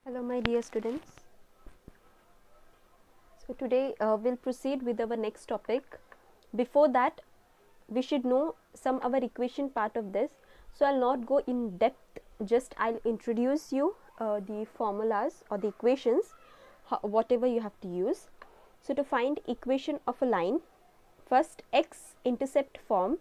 Hello my dear students. So today we'll proceed with our next topic. Before that we should know some our equation part of this. So I'll not go in depth, just I'll introduce you the formulas or the equations, whatever you have to use. So to find equation of a line, first x intercept form.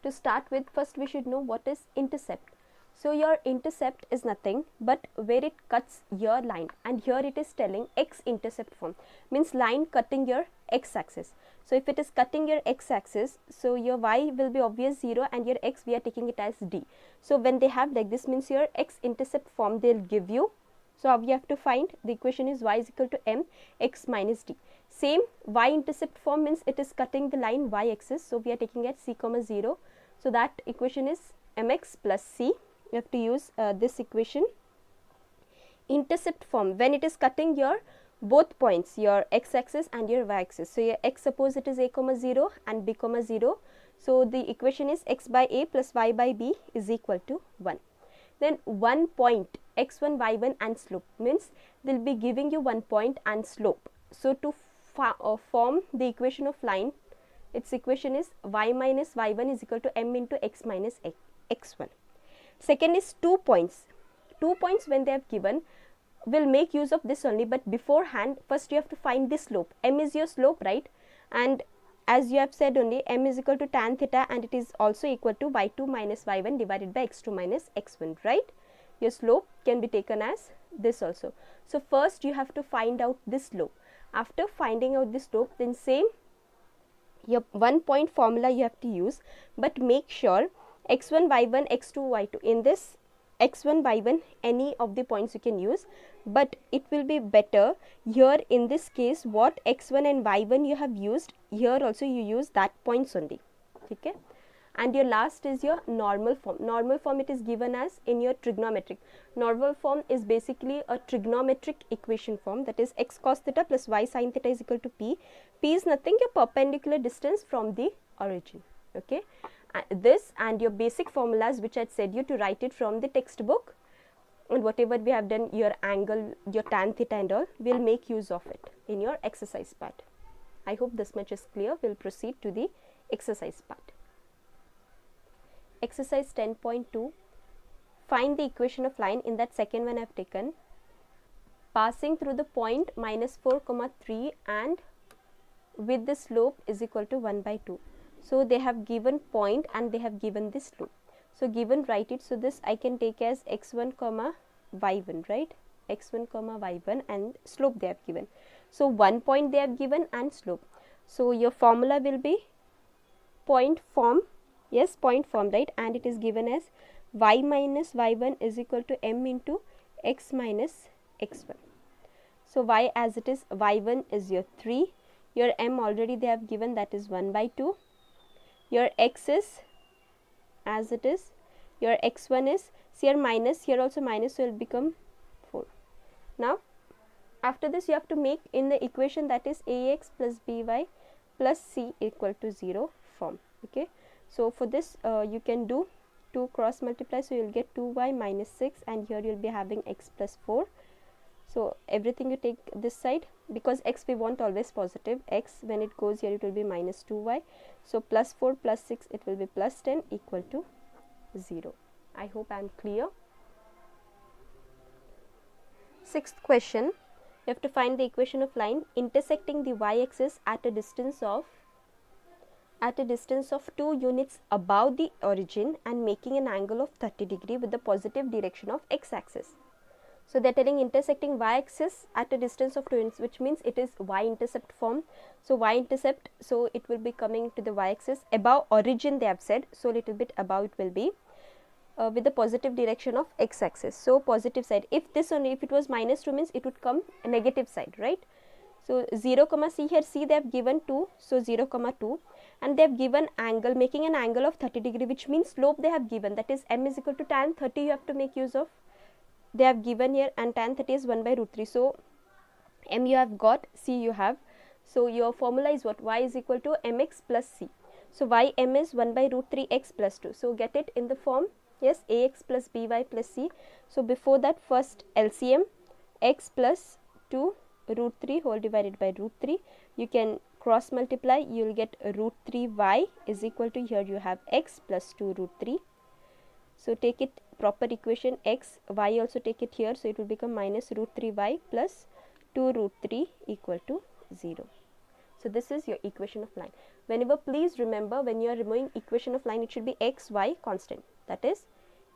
To start with, first we should know what is intercept. So your intercept is nothing but where it cuts your line, and here it is telling x intercept form, means line cutting your x axis. So if it is cutting your x axis, so your y will be obvious 0 and your x we are taking it as d. So when they have like this, means your x intercept form they'll give you. So we have to find the equation is y is equal to m x minus d. Same y intercept form means it is cutting the line y axis, so we are taking at c comma 0. So that equation is mx plus c. You have to use this equation. Intercept form, when it is cutting your both points, your x axis and your y axis. So your x, suppose it is a comma 0 and b comma 0. So the equation is x by a plus y by b is equal to 1. Then one point x1 y1 and slope, means they will be giving you 1 point and slope. So to form the equation of line, its equation is y minus y1 is equal to m into x minus x1. Second is 2 points. 2 points when they have given, will make use of this only, but beforehand first you have to find the slope. M is your slope, right? And as you have said only, m is equal to tan theta, and it is also equal to y2 minus y1 divided by x2 minus x1, right? Your slope can be taken as this also. So first you have to find out this slope. After finding out this slope, then same your 1 point formula you have to use, but make sure x1 y1 x2 y2, in this x1 y1 any of the points you can use, but it will be better here in this case what x1 and y1 you have used, here also you use that points only. Okay, and your last is your normal form. Normal form it is given as in your trigonometric. Normal form is basically a trigonometric equation form, that is x cos theta plus y sin theta is equal to p. P is nothing, your perpendicular distance from the origin. Okay, this and your basic formulas which I had said you to write it from the textbook, and whatever we have done, your angle, your tan theta and all, will make use of it in your exercise part. I hope this much is clear. We'll proceed to the exercise part. Exercise 10.2, find the equation of line. In that second one I have taken passing through the point minus 4 comma 3 and with the slope is equal to 1 by 2. So they have given point and they have given this slope. So given, write it. So this I can take as x1 comma y1, right? x1 comma y1 and slope they have given. So 1 point they have given and slope. So your formula will be point form, yes, point form, right? And it is given as y minus y1 is equal to m into x minus x1. So y as it is, y1 is your 3, your m already they have given, that is 1 by 2. Your x is as it is, your x1 is, here minus, here also minus, so it will become 4. Now after this you have to make in the equation, that is ax plus by plus c equal to 0 form. Okay, so for this you can do 2 cross multiply, so you will get 2y minus 6, and here you will be having x plus 4. So everything you take this side, because x we want always positive, x when it goes here it will be minus 2y. So plus 4 plus 6 it will be plus 10 equal to 0. I hope I am clear. Sixth question, you have to find the equation of line intersecting the y-axis at a distance of 2 units above the origin and making an angle of 30 degree with the positive direction of x-axis. So they are telling intersecting y-axis at a distance of 2 units, which means it is y-intercept form. So y-intercept, so it will be coming to the y-axis above origin they have said, so little bit above it will be with the positive direction of x-axis. So positive side, if this only, if it was minus 2 means it would come a negative side, right? So 0 comma c, here c they have given 2, so 0 comma 2, and they have given angle, making an angle of 30 degree, which means slope they have given, that is m is equal to tan 30 you have to make use of, they have given here, and tan 30 is 1 by root 3. So m you have got, c you have. So your formula is what? Y is equal to mx plus c. So y m is 1 by root 3 x plus 2. So get it in the form Yes, ax plus by plus c. So before that, first LCM, x plus 2 root 3 whole divided by root 3. You can cross multiply, you will get root 3y is equal to, here you have x plus 2 root 3. So take it proper equation, x, y also take it here, so it will become minus root 3y plus 2 root 3 equal to 0. So this is your equation of line. Whenever, please remember, when you are removing equation of line, it should be x, y constant. That is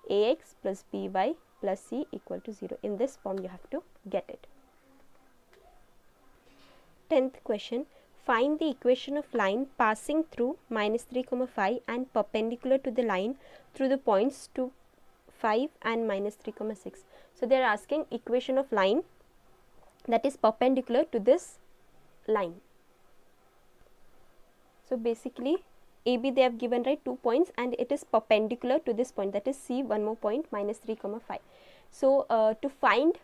ax plus by plus c equal to 0. In this form you have to get it. 10th question. Find the equation of line passing through minus 3, 5 and perpendicular to the line through the points 2, 5 and minus 3, 6. So they are asking equation of line that is perpendicular to this line. So basically AB they have given, right, 2 points, and it is perpendicular to this point, that is C, one more point, minus 3, 5. So to find,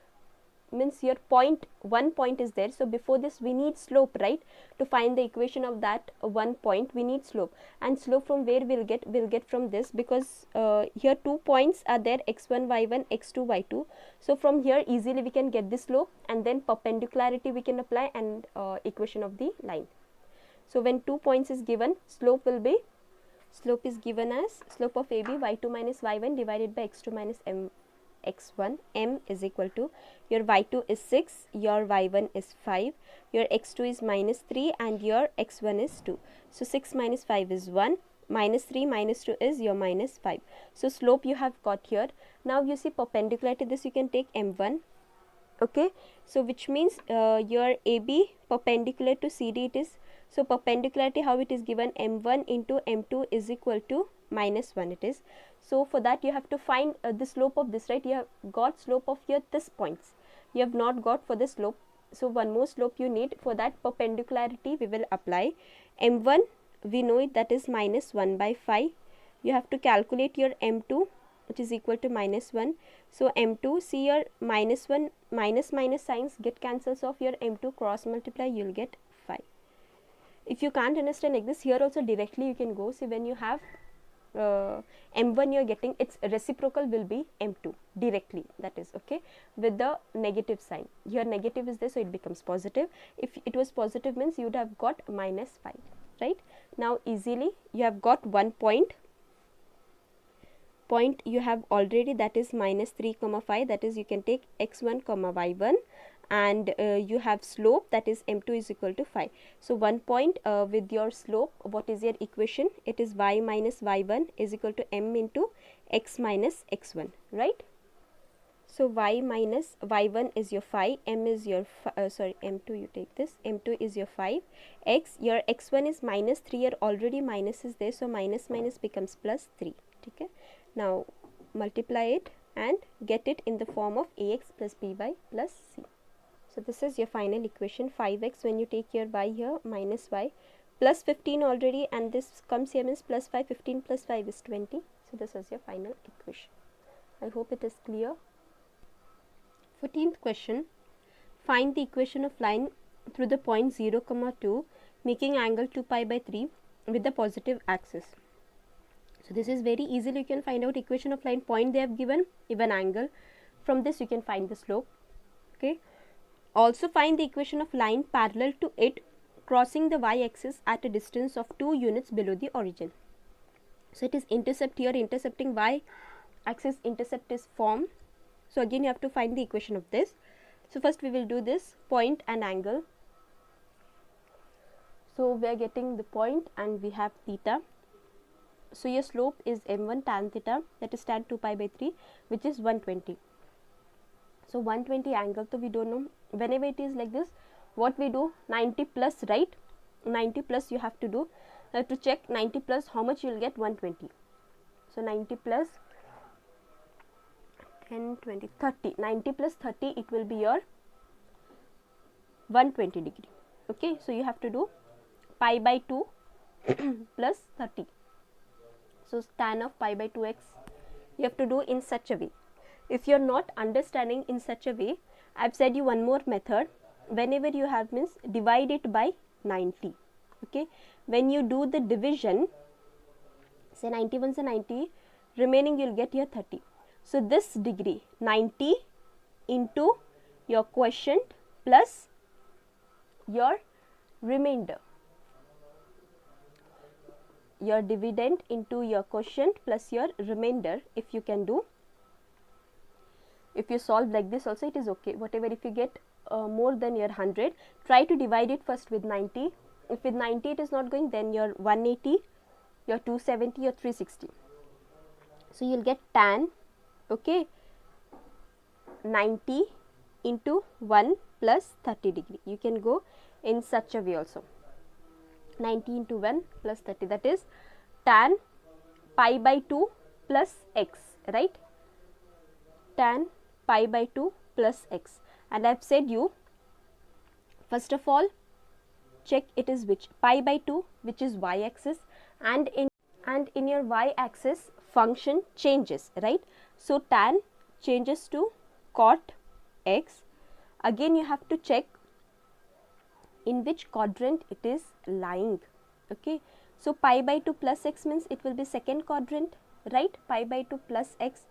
means your point, one point is there, so before this we need slope, right? To find the equation of that one point we need slope, and slope from where we'll get from this, because here 2 points are there, x1 y1 x2 y2. So from here easily we can get the slope, and then perpendicularity we can apply, and equation of the line. So when 2 points is given, slope is given as slope of AB y2 minus y1 divided by x2 minus x1. M is equal to, your y2 is 6, your y1 is 5, your x2 is minus 3 and your x1 is 2. So 6 minus 5 is 1, minus 3 minus 2 is your minus 5. So slope you have got here. Now you see perpendicular to this, you can take M1. Okay, so which means your AB perpendicular to CD it is. So perpendicularity, how it is given, M1 into M2 is equal to minus 1 it is. So for that you have to find the slope of this, right? You have got slope of here this points, you have not got for the slope. So one more slope you need. For that perpendicularity we will apply. M1 we know it, that is minus 1 by 5. You have to calculate your M2, which is equal to minus 1. So M2, see your minus 1, minus signs get cancels off, your M2 cross multiply, you will get 5. If you can't understand like this, here also directly you can go. See, when you have M1 you are getting, its reciprocal will be M2 directly, that is okay, with the negative sign. Here negative is there, so it becomes positive. If it was positive means you would have got minus 5, right? Now easily you have got one point you have already, that is minus 3, 5, that is you can take x1, y1, and you have slope, that is M2 is equal to 5. So one point with your slope, what is your equation? It is y minus y1 is equal to m into x minus x1, right? So y minus y1 is your 5, m is your m2, you take this, m2 is your 5, x, your x1 is minus 3, here already minus is there, so minus becomes plus 3. Okay, now multiply it and get it in the form of ax plus by plus c. So this is your final equation, 5x, when you take your y here, minus y, plus 15 already, and this comes here means plus 5, 15 plus 5 is 20. So this is your final equation. I hope it is clear. 14th question. Find the equation of line through the point 0, 2, making angle 2 pi by 3 with the positive axis. So this is very easily you can find out equation of line. Point they have given, even angle. From this you can find the slope. Okay. Also find the equation of line parallel to it crossing the y-axis at a distance of 2 units below the origin. So it is intercept here, intercepting y-axis, intercept is formed. So again you have to find the equation of this. So first we will do this point and angle. So we are getting the point and we have theta. So your slope is m1 tan theta, that is tan 2 pi by 3, which is 120. So 120 angle, so we don't know. Whenever it is like this, what we do, 90 plus, right? 90 plus you have to do. To check 90 plus how much you will get, 120. So 90 plus 10, 20, 30. 90 plus 30, it will be your 120 degree. Okay, so you have to do pi by 2 plus 30. So tan of pi by 2x, you have to do in such a way. If you are not understanding in such a way, I have said you one more method. Whenever you have means, divide it by 90. Okay, when you do the division, say 90 1s are 90, remaining you'll get your 30. So this degree 90 into your quotient plus your remainder, your dividend into your quotient plus your remainder. If you can do, if you solve like this also it is okay, whatever. If you get more than your 100, try to divide it first with 90. If with 90 it is not going, then your 180, your 270, your 360. So you'll get tan, okay, 90 into 1 plus 30 degree. You can go in such a way also. 90 into 1 plus 30, that is tan pi by 2 plus x, right? Tan pi by 2 plus x. And I have said you, first of all, check it is which, pi by 2, which is y axis, and in your y axis function changes, right? So tan changes to cot x. Again you have to check in which quadrant it is lying, okay? So pi by 2 plus x means it will be second quadrant, right? Pi by 2 plus x,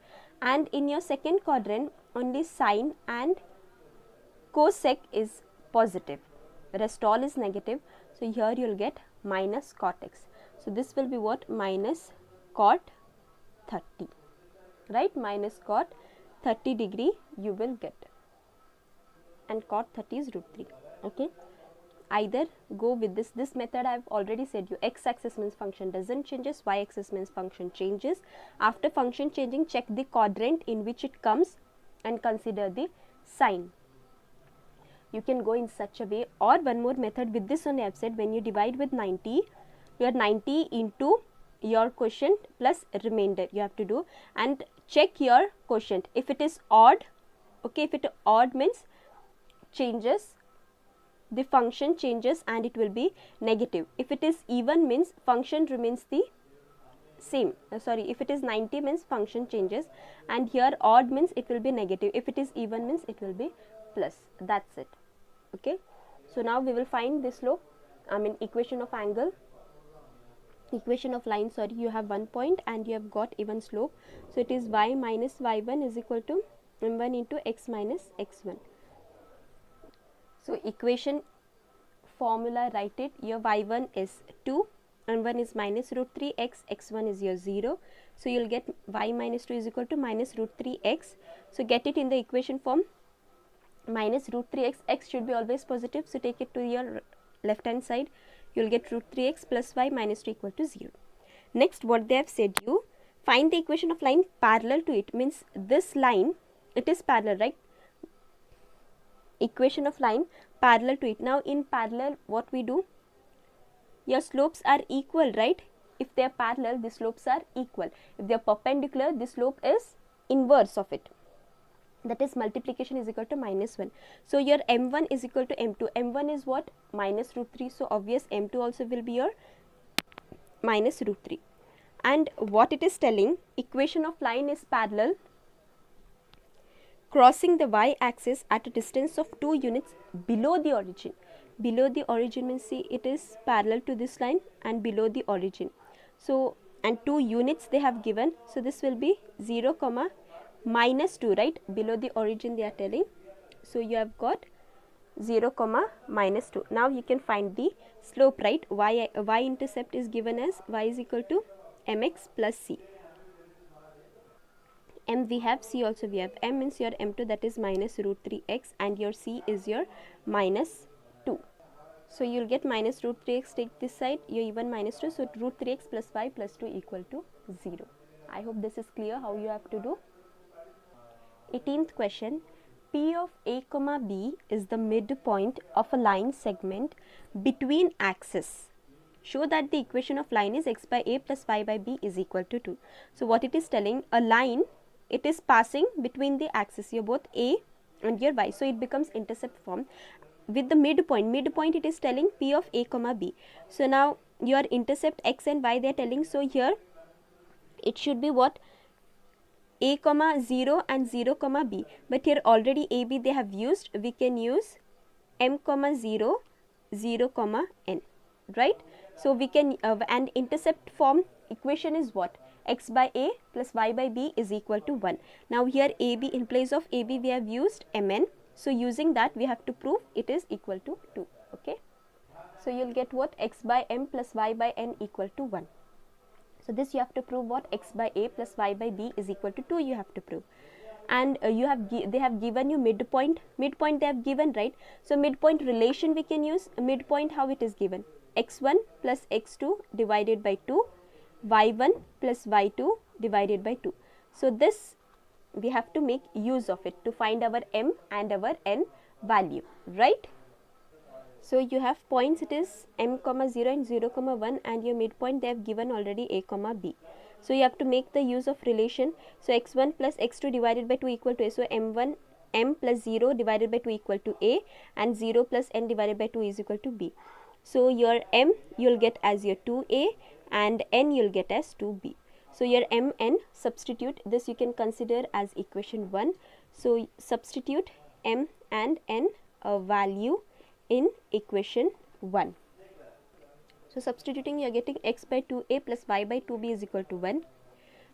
and in your second quadrant only sine and cosec is positive, rest all is negative. So here you will get minus cot x. So this will be what? Minus cot 30, right? Minus cot 30 degree you will get, and cot 30 is root 3, okay? Either go with this method. I have already said you, x axis means function doesn't changes, y axis means function changes. After function changing, check the quadrant in which it comes and consider the sign. You can go in such a way, or one more method with this only I have said, when you divide with 90, your 90 into your quotient plus remainder you have to do, and check your quotient. If it is odd, okay, if it odd means changes, the function changes and it will be negative. If it is even means function remains the same. Sorry, if it is 90 means function changes, and here odd means it will be negative. If it is even means it will be plus. That's it, okay? So now we will find the slope, equation of angle, equation of line, sorry. You have 1 point and you have got even slope. So it is y minus y1 is equal to m1 into x minus x1. So equation formula, write it. Your y1 is 2, m1 is minus root 3x, x1 is your 0. So you will get y minus 2 is equal to minus root 3x. So get it in the equation form, minus root 3x, x should be always positive, so take it to your left hand side. You will get root 3x plus y minus 2 equal to 0. Next, what they have said you, find the equation of line parallel to it, means this line, it is parallel, right? Equation of line parallel to it. Now in parallel what we do, your slopes are equal, right? If they are parallel, the slopes are equal. If they are perpendicular, the slope is inverse of it, that is multiplication is equal to minus 1. So your m1 is equal to m2. m1 is what? Minus root 3, so obvious m2 also will be your minus root 3. And what it is telling, equation of line is parallel crossing the y axis at a distance of 2 units below the origin. Below the origin means, see, it is parallel to this line and below the origin. So, and 2 units they have given, so this will be 0 comma minus 2, right? Below the origin they are telling. So you have got 0 comma minus 2. Now you can find the slope, right? Y intercept is given as y is equal to mx plus c. M we have, c also we have. M means your m2, that is minus root 3x, and your c is your minus 2. So you will get minus root 3x, take this side, you even minus 2. So root 3x plus y plus 2 equal to 0. I hope this is clear how you have to do. 18th question. P of a comma b is the midpoint of a line segment between axes. Show that the equation of line is x by a plus y by b is equal to 2. So what it is telling, a line, it is passing between the axis, your both a and your y, so it becomes intercept form with the midpoint it is telling p of a comma b. So now your intercept x and y they are telling, so here it should be what? A comma 0 and 0 comma b, but here already a b they have used, we can use m comma 0 0 comma n, right? So we can and intercept form equation is what? x by a plus y by b is equal to 1. Now here ab, in place of ab we have used mn, so using that we have to prove it is equal to 2. Okay, so you'll get what? X by m plus y by n equal to 1. So this you have to prove what? X by a plus y by b is equal to 2 you have to prove. And they have given you midpoint they have given, right? So midpoint relation we can use. Midpoint, how it is given? x1 plus x2 divided by 2, y1 plus y2 divided by 2. So this we have to make use of it to find our m and our n value, right? So you have points, it is m comma 0 and 0 comma 1, and your midpoint they have given already a comma b. So you have to make the use of relation. So x1 plus x2 divided by 2 equal to a. So m plus 0 divided by 2 equal to a, and 0 plus n divided by 2 is equal to b. So your m you will get as your 2a and n you will get as 2b. So your m, n, substitute this, you can consider as equation 1. So substitute m and n value in equation 1. So substituting, you are getting x by 2a plus y by 2b is equal to 1.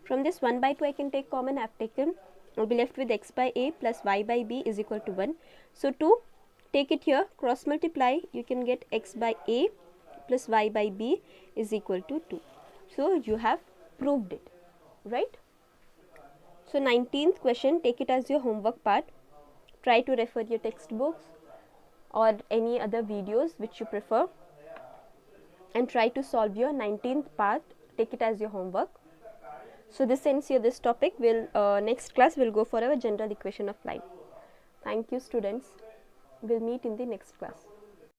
From this 1 by 2 I can take common, I have taken, I will be left with x by a plus y by b is equal to 1. So 2, take it here, cross multiply, you can get x by a plus y by b is equal to 2. So you have proved it, right? So 19th question, take it as your homework part. Try to refer your textbooks or any other videos which you prefer, and try to solve your 19th part. Take it as your homework. So this ends here this topic. We'll next class we'll go for our general equation of line. Thank you students. We'll meet in the next class.